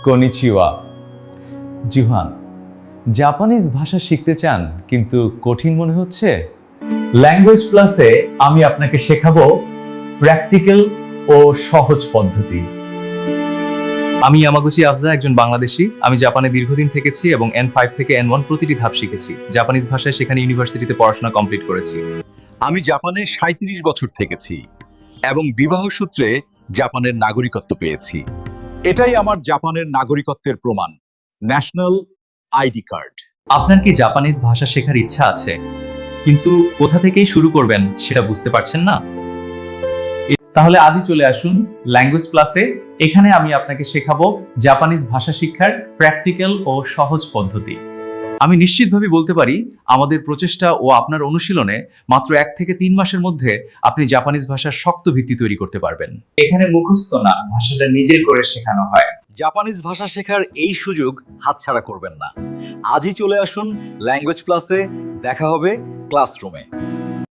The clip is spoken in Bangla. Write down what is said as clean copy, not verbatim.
কনিচিওয়া। জিহান, জাপানিজ ভাষা শিখতে চান কিন্তু কঠিন মনে হচ্ছে? ল্যাঙ্গুয়েজ প্লাসে আমি আপনাকে শেখাবো প্র্যাকটিক্যাল ও সহজ পদ্ধতি। আমি ইয়ামাগুচি আফজা, একজন বাংলাদেশী। আমি জাপানে দীর্ঘদিন থেকেছি এবং N5 থেকে N1 প্রতিটি ধাপ শিখেছি। জাপানিজ ভাষায় সেখানে ইউনিভার্সিটিতে পড়াশোনা কমপ্লিট করেছি। আমি জাপানে 37 বছর থেকেছি এবং বিবাহ সূত্রে জাপানের নাগরিকত্ব পেয়েছি। এটাই আমার জাপানের নাগরিকত্বের প্রমাণ, ন্যাশনাল আইডি কার্ড। আপনার কি জাপানিজ ভাষা শেখার ইচ্ছা আছে, কিন্তু কোথা থেকেই শুরু করবেন সেটা বুঝতে পারছেন না? তাহলে আজই চলে আসুন ল্যাঙ্গুয়েজ প্লাসে। এখানে আমি আপনাকে শেখাবো জাপানিজ ভাষা শিক্ষার প্র্যাকটিক্যাল ও সহজ পদ্ধতি। আমি নিশ্চিতভাবে বলতে পারি, আমাদের প্রচেষ্টা ও আপনার অনুশীলনে মাত্র 1 থেকে 3 মাসের মধ্যে আপনি জাপানিজ ভাষার শক্ত ভিত্তি তৈরি করতে পারবেন। এখানে মুখস্থ না, ভাষাটা নিজের করে শেখানো হয়। জাপানিজ ভাষা শেখার এই সুযোগ হাতছাড়া করবেন না। আজই চলে আসুন ল্যাঙ্গুয়েজ প্লাসে। দেখা হবে ক্লাসরুমে।